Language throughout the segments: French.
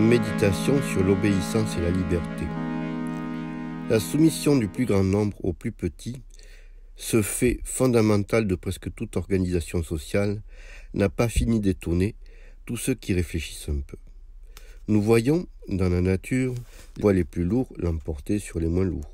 Méditation sur l'obéissance et la liberté. La soumission du plus grand nombre au plus petit, ce fait fondamental de presque toute organisation sociale, n'a pas fini d'étonner tous ceux qui réfléchissent un peu. Nous voyons, dans la nature, les poids les plus lourds l'emporter sur les moins lourds,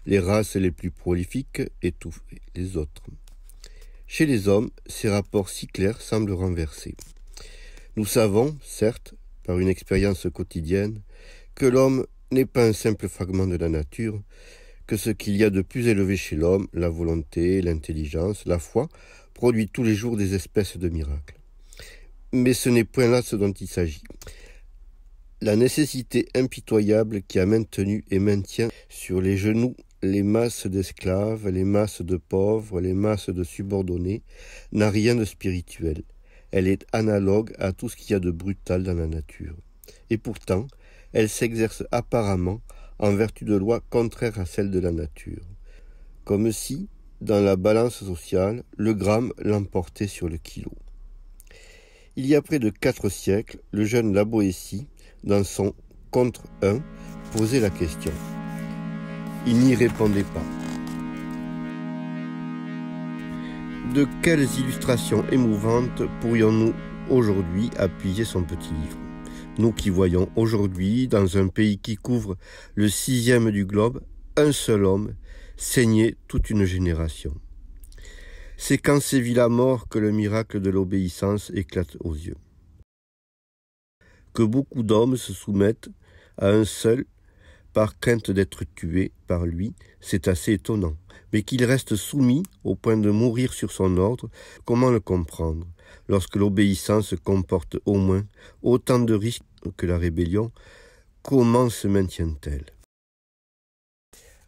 les races les plus prolifiques étouffer les autres. Chez les hommes, ces rapports si clairs semblent renversés. Nous savons, certes, par une expérience quotidienne, que l'homme n'est pas un simple fragment de la nature, que ce qu'il y a de plus élevé chez l'homme, la volonté, l'intelligence, la foi, produit tous les jours des espèces de miracles. Mais ce n'est point là ce dont il s'agit. La nécessité impitoyable qui a maintenu et maintient sur les genoux les masses d'esclaves, les masses de pauvres, les masses de subordonnés, n'a rien de spirituel. Elle est analogue à tout ce qu'il y a de brutal dans la nature. Et pourtant, elle s'exerce apparemment en vertu de lois contraires à celles de la nature. Comme si, dans la balance sociale, le gramme l'emportait sur le kilo. Il y a près de 4 siècles, le jeune La Boétie, dans son Contre 1, posait la question. Il n'y répondait pas. De quelles illustrations émouvantes pourrions-nous aujourd'hui appuyer son petit livre? Nous qui voyons aujourd'hui, dans un pays qui couvre le 6e du globe, un seul homme saigner toute une génération. C'est quand sévit la mort que le miracle de l'obéissance éclate aux yeux. Que beaucoup d'hommes se soumettent à un seul par crainte d'être tués par lui, c'est assez étonnant. Mais qu'il reste soumis au point de mourir sur son ordre, comment le comprendre, lorsque l'obéissance comporte au moins autant de risques que la rébellion, comment se maintient-elle?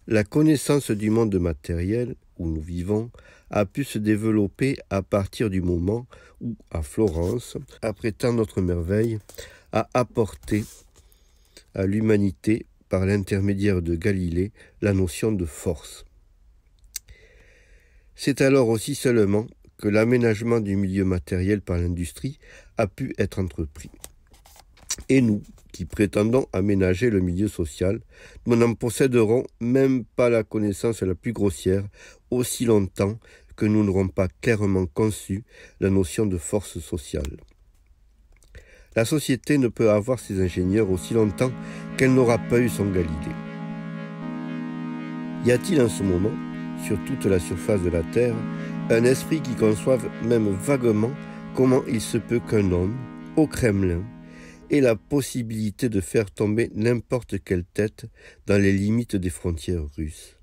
La connaissance du monde matériel où nous vivons a pu se développer à partir du moment où, à Florence, après tant d'autres merveilles, a apporté à l'humanité, par l'intermédiaire de Galilée, la notion de force. C'est alors aussi seulement que l'aménagement du milieu matériel par l'industrie a pu être entrepris. Et nous, qui prétendons aménager le milieu social, nous n'en posséderons même pas la connaissance la plus grossière aussi longtemps que nous n'aurons pas clairement conçu la notion de force sociale. La société ne peut avoir ses ingénieurs aussi longtemps qu'elle n'aura pas eu son Galilée. Y a-t-il en ce moment, sur toute la surface de la Terre, un esprit qui conçoive même vaguement comment il se peut qu'un homme, au Kremlin, ait la possibilité de faire tomber n'importe quelle tête dans les limites des frontières russes?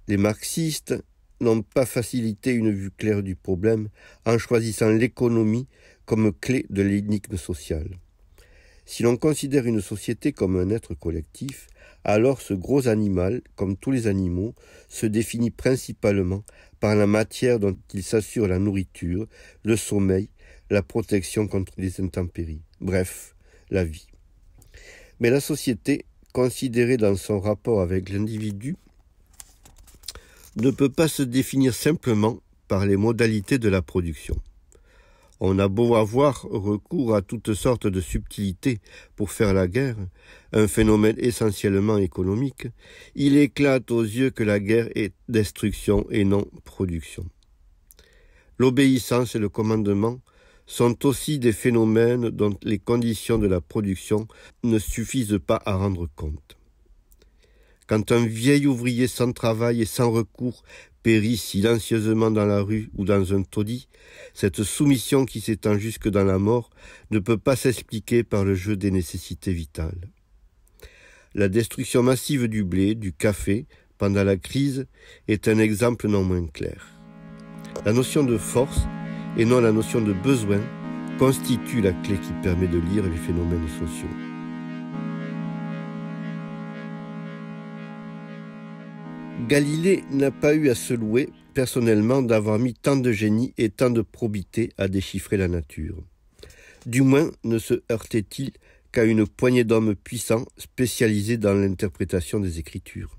Les marxistes n'ont pas facilité une vue claire du problème en choisissant l'économie comme clé de l'énigme sociale. Si l'on considère une société comme un être collectif, alors ce gros animal, comme tous les animaux, se définit principalement par la matière dont il s'assure la nourriture, le sommeil, la protection contre les intempéries, bref, la vie. Mais la société, considérée dans son rapport avec l'individu, ne peut pas se définir simplement par les modalités de la production. On a beau avoir recours à toutes sortes de subtilités pour faire la guerre, un phénomène essentiellement économique, il éclate aux yeux que la guerre est destruction et non production. L'obéissance et le commandement sont aussi des phénomènes dont les conditions de la production ne suffisent pas à rendre compte. Quand un vieil ouvrier sans travail et sans recours périt silencieusement dans la rue ou dans un taudis, cette soumission qui s'étend jusque dans la mort ne peut pas s'expliquer par le jeu des nécessités vitales. La destruction massive du blé, du café, pendant la crise, est un exemple non moins clair. La notion de force, et non la notion de besoin, constitue la clé qui permet de lire les phénomènes sociaux. Galilée n'a pas eu à se louer personnellement d'avoir mis tant de génie et tant de probité à déchiffrer la nature. Du moins ne se heurtait-il qu'à une poignée d'hommes puissants spécialisés dans l'interprétation des Écritures.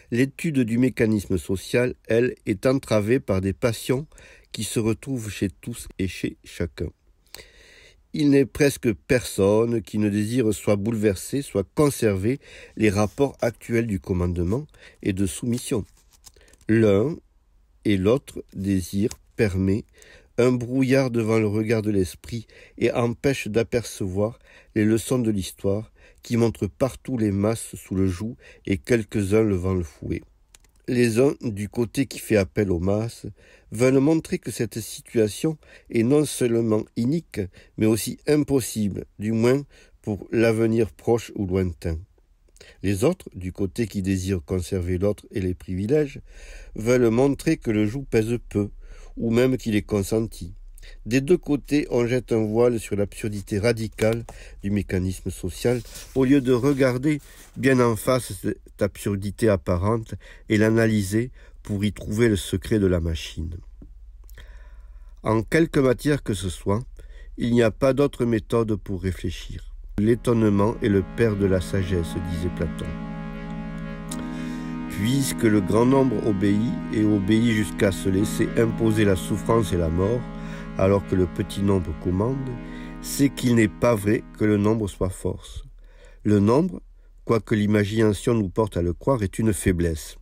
L'étude du mécanisme social, elle, est entravée par des passions qui se retrouvent chez tous et chez chacun. il n'est presque personne qui ne désire soit bouleverser, soit conserver les rapports actuels du commandement et de soumission. L'un et l'autre désir permet un brouillard devant le regard de l'esprit et empêche d'apercevoir les leçons de l'histoire qui montrent partout les masses sous le joug et quelques-uns levant le fouet. Les uns, du côté qui fait appel aux masses, veulent montrer que cette situation est non seulement inique, mais aussi impossible, du moins pour l'avenir proche ou lointain. Les autres, du côté qui désire conserver l'autre et les privilèges, veulent montrer que le joug pèse peu, ou même qu'il est consenti. Des deux côtés, on jette un voile sur l'absurdité radicale du mécanisme social, au lieu de regarder bien en face cette absurdité apparente et l'analyser pour y trouver le secret de la machine. En quelque matière que ce soit, il n'y a pas d'autre méthode pour réfléchir. L'étonnement est le père de la sagesse, disait Platon. Puisque le grand nombre obéit, et obéit jusqu'à se laisser imposer la souffrance et la mort, alors que le petit nombre commande, c'est qu'il n'est pas vrai que le nombre soit force. Le nombre, quoique l'imagination nous porte à le croire, est une faiblesse.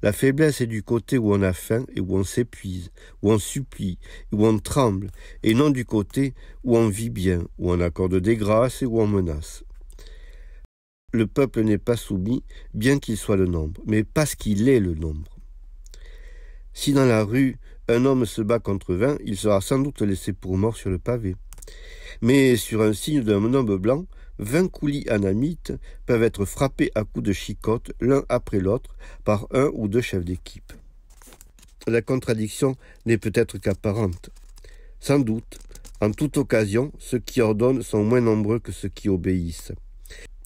La faiblesse est du côté où on a faim et où on s'épuise, où on supplie, où on tremble, et non du côté où on vit bien, où on accorde des grâces et où on menace. Le peuple n'est pas soumis, bien qu'il soit le nombre, mais parce qu'il est le nombre. Si dans la rue, un homme se bat contre 20, il sera sans doute laissé pour mort sur le pavé. Mais sur un signe d'un homme blanc, 20 coulis anamites peuvent être frappés à coups de chicotte l'un après l'autre par un ou deux chefs d'équipe. La contradiction n'est peut-être qu'apparente. Sans doute, en toute occasion, ceux qui ordonnent sont moins nombreux que ceux qui obéissent.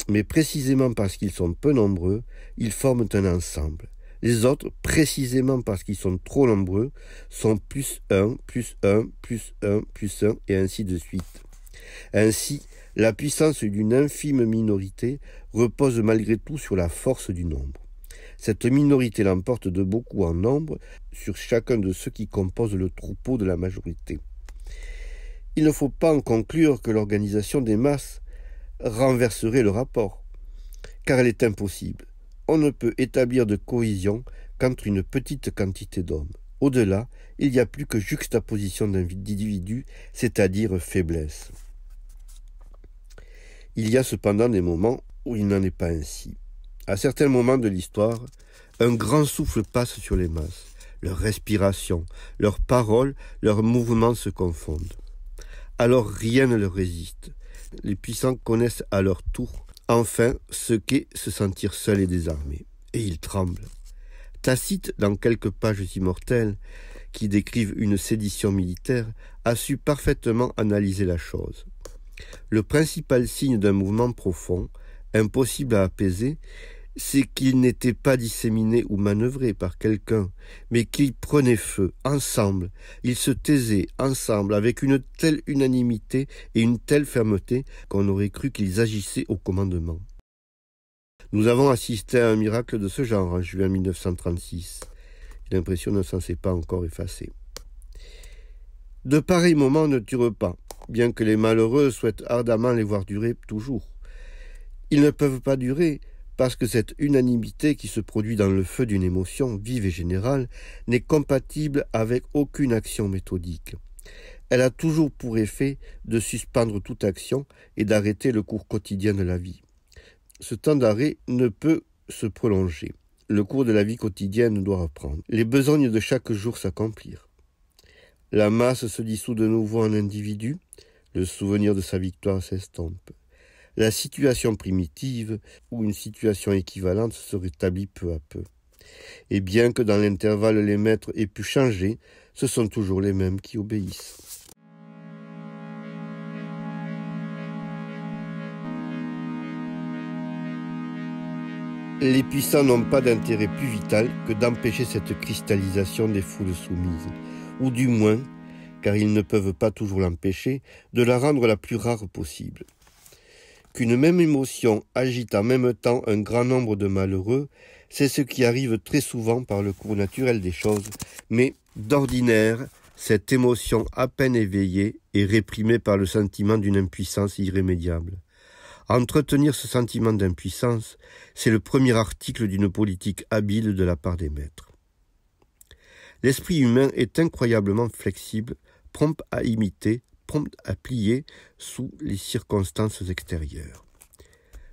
Mais précisément parce qu'ils sont peu nombreux, ils forment un ensemble. Les autres, précisément parce qu'ils sont trop nombreux, sont plus un, plus un, plus un, plus un, et ainsi de suite. Ainsi, la puissance d'une infime minorité repose malgré tout sur la force du nombre. Cette minorité l'emporte de beaucoup en nombre sur chacun de ceux qui composent le troupeau de la majorité. Il ne faut pas en conclure que l'organisation des masses renverserait le rapport, car elle est impossible. On ne peut établir de cohésion qu'entre une petite quantité d'hommes. Au-delà, il n'y a plus que juxtaposition d'individus, c'est-à-dire faiblesse. Il y a cependant des moments où il n'en est pas ainsi. À certains moments de l'histoire, un grand souffle passe sur les masses. Leur respiration, leurs paroles, leurs mouvements se confondent. Alors rien ne leur résiste. Les puissants connaissent à leur tour enfin ce qu'est se sentir seul et désarmé. Et ils tremblent. Tacite, dans quelques pages immortelles qui décrivent une sédition militaire, a su parfaitement analyser la chose. Le principal signe d'un mouvement profond, impossible à apaiser, c'est qu'il n'était pas disséminé ou manœuvré par quelqu'un, mais qu'il prenait feu, ensemble. Ils se taisaient, ensemble, avec une telle unanimité et une telle fermeté qu'on aurait cru qu'ils agissaient au commandement. Nous avons assisté à un miracle de ce genre en juin 1936. L'impression ne s'en est pas encore effacée. De pareils moments ne durent pas, bien que les malheureux souhaitent ardemment les voir durer toujours. Ils ne peuvent pas durer, parce que cette unanimité qui se produit dans le feu d'une émotion vive et générale n'est compatible avec aucune action méthodique. Elle a toujours pour effet de suspendre toute action et d'arrêter le cours quotidien de la vie. Ce temps d'arrêt ne peut se prolonger. Le cours de la vie quotidienne doit reprendre. Les besognes de chaque jour s'accomplir. La masse se dissout de nouveau en individu, le souvenir de sa victoire s'estompe. La situation primitive ou une situation équivalente se rétablit peu à peu. Et bien que dans l'intervalle les maîtres aient pu changer, ce sont toujours les mêmes qui obéissent. Les puissants n'ont pas d'intérêt plus vital que d'empêcher cette cristallisation des foules soumises, ou du moins, car ils ne peuvent pas toujours l'empêcher, de la rendre la plus rare possible. Qu'une même émotion agite en même temps un grand nombre de malheureux, c'est ce qui arrive très souvent par le cours naturel des choses, mais d'ordinaire, cette émotion à peine éveillée est réprimée par le sentiment d'une impuissance irrémédiable. Entretenir ce sentiment d'impuissance, c'est le premier article d'une politique habile de la part des maîtres. L'esprit humain est incroyablement flexible, prompt à imiter, prompt à plier sous les circonstances extérieures.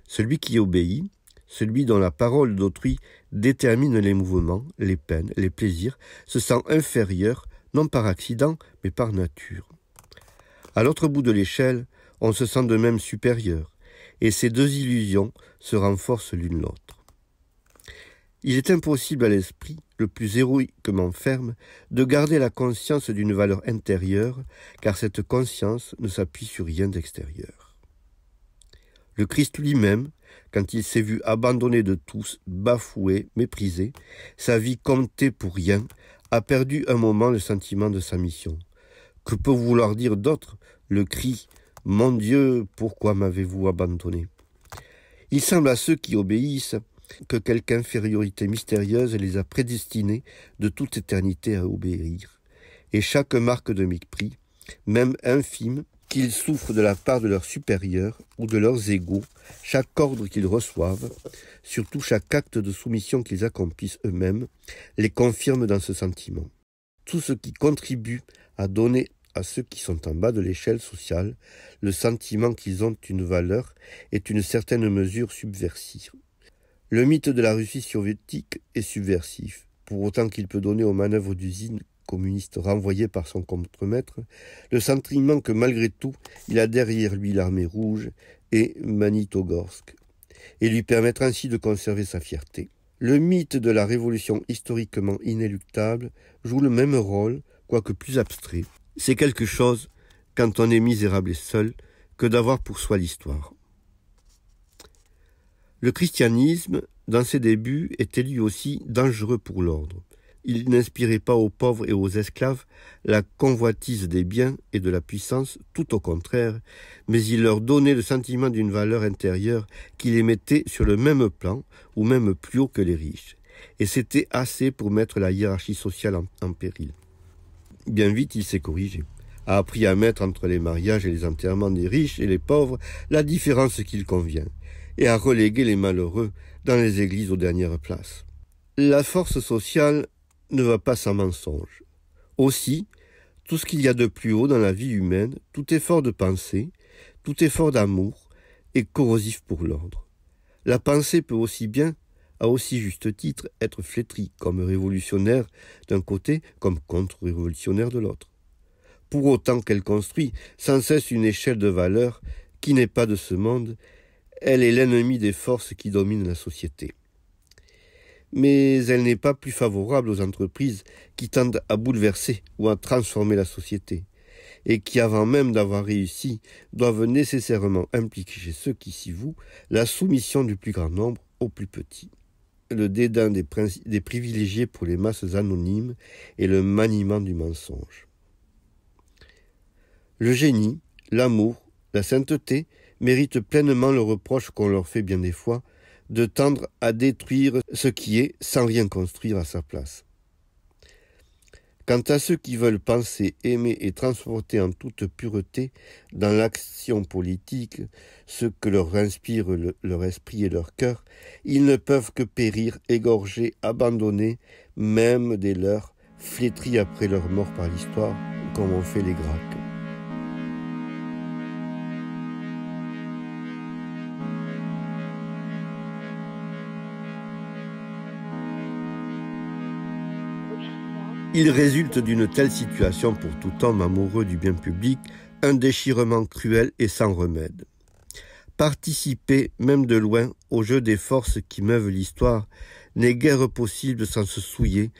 Celui qui obéit, celui dont la parole d'autrui détermine les mouvements, les peines, les plaisirs, se sent inférieur, non par accident, mais par nature. À l'autre bout de l'échelle, on se sent de même supérieur, et ces deux illusions se renforcent l'une l'autre. Il est impossible à l'esprit, le plus héroïquement ferme, de garder la conscience d'une valeur intérieure, car cette conscience ne s'appuie sur rien d'extérieur. Le Christ lui-même, quand il s'est vu abandonné de tous, bafoué, méprisé, sa vie comptée pour rien, a perdu un moment le sentiment de sa mission. Que peut vouloir dire d'autre le cri « Mon Dieu, pourquoi m'avez-vous abandonné ?» Il semble à ceux qui obéissent que quelque infériorité mystérieuse les a prédestinés de toute éternité à obéir. Et chaque marque de mépris, même infime, qu'ils souffrent de la part de leurs supérieurs ou de leurs égaux, chaque ordre qu'ils reçoivent, surtout chaque acte de soumission qu'ils accomplissent eux-mêmes, les confirme dans ce sentiment. Tout ce qui contribue à donner à ceux qui sont en bas de l'échelle sociale le sentiment qu'ils ont une valeur est une certaine mesure subversive. Le mythe de la Russie soviétique est subversif, pour autant qu'il peut donner aux manœuvres d'usine communiste renvoyées par son contremaître le sentiment que malgré tout, il a derrière lui l'armée rouge et Magnitogorsk, et lui permettre ainsi de conserver sa fierté. Le mythe de la révolution historiquement inéluctable joue le même rôle, quoique plus abstrait. C'est quelque chose, quand on est misérable et seul, que d'avoir pour soi l'histoire. Le christianisme, dans ses débuts, était lui aussi dangereux pour l'ordre. Il n'inspirait pas aux pauvres et aux esclaves la convoitise des biens et de la puissance, tout au contraire, mais il leur donnait le sentiment d'une valeur intérieure qui les mettait sur le même plan, ou même plus haut que les riches. Et c'était assez pour mettre la hiérarchie sociale en péril. Bien vite, il s'est corrigé, a appris à mettre entre les mariages et les enterrements des riches et les pauvres la différence qu'il convient, et à reléguer les malheureux dans les églises aux dernières places. La force sociale ne va pas sans mensonge. Aussi, tout ce qu'il y a de plus haut dans la vie humaine, tout effort de pensée, tout effort d'amour, est corrosif pour l'ordre. La pensée peut aussi bien, à aussi juste titre, être flétrie comme révolutionnaire d'un côté, comme contre-révolutionnaire de l'autre. Pour autant qu'elle construit sans cesse une échelle de valeurs qui n'est pas de ce monde, elle est l'ennemi des forces qui dominent la société. Mais elle n'est pas plus favorable aux entreprises qui tendent à bouleverser ou à transformer la société, et qui, avant même d'avoir réussi, doivent nécessairement impliquer chez ceux qui s'y vouent la soumission du plus grand nombre au plus petit, le dédain des privilégiés pour les masses anonymes et le maniement du mensonge. Le génie, l'amour, la sainteté méritent pleinement le reproche qu'on leur fait bien des fois de tendre à détruire ce qui est sans rien construire à sa place. Quant à ceux qui veulent penser, aimer et transporter en toute pureté dans l'action politique ce que leur inspire leur esprit et leur cœur, ils ne peuvent que périr, égorgés, abandonnés, même des leurs, flétris après leur mort par l'histoire, comme ont fait les Gracques. Il résulte d'une telle situation pour tout homme amoureux du bien public un déchirement cruel et sans remède. Participer, même de loin, au jeu des forces qui meuvent l'histoire n'est guère possible sans se souiller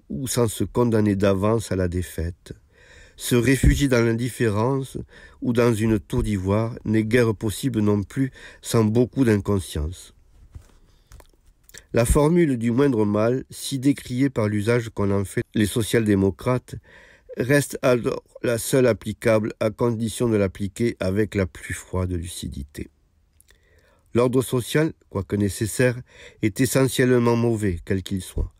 ou sans se condamner d'avance à la défaite. Se réfugier dans l'indifférence ou dans une tour d'ivoire n'est guère possible non plus sans beaucoup d'inconscience. La formule du moindre mal, si décriée par l'usage qu'en ont fait les social-démocrates, reste alors la seule applicable à condition de l'appliquer avec la plus froide lucidité. L'ordre social, quoique nécessaire, est essentiellement mauvais, quel qu'il soit.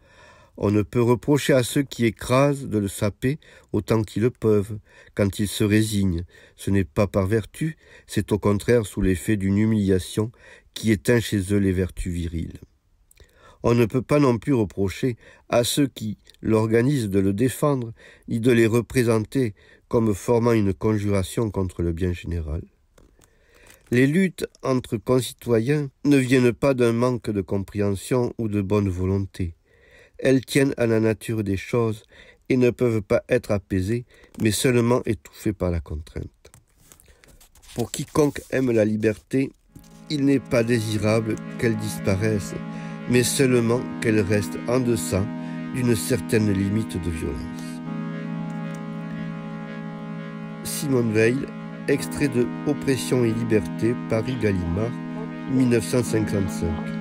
On ne peut reprocher à ceux qui écrasent de le saper autant qu'ils le peuvent, quand ils se résignent. Ce n'est pas par vertu, c'est au contraire sous l'effet d'une humiliation qui éteint chez eux les vertus viriles. On ne peut pas non plus reprocher à ceux qui l'organisent de le défendre, ni de les représenter comme formant une conjuration contre le bien général. Les luttes entre concitoyens ne viennent pas d'un manque de compréhension ou de bonne volonté. Elles tiennent à la nature des choses et ne peuvent pas être apaisées, mais seulement étouffées par la contrainte. Pour quiconque aime la liberté, il n'est pas désirable qu'elle disparaisse, mais seulement qu'elle reste en deçà d'une certaine limite de violence. Simone Weil, extrait de Oppression et liberté, Paris Gallimard, 1955.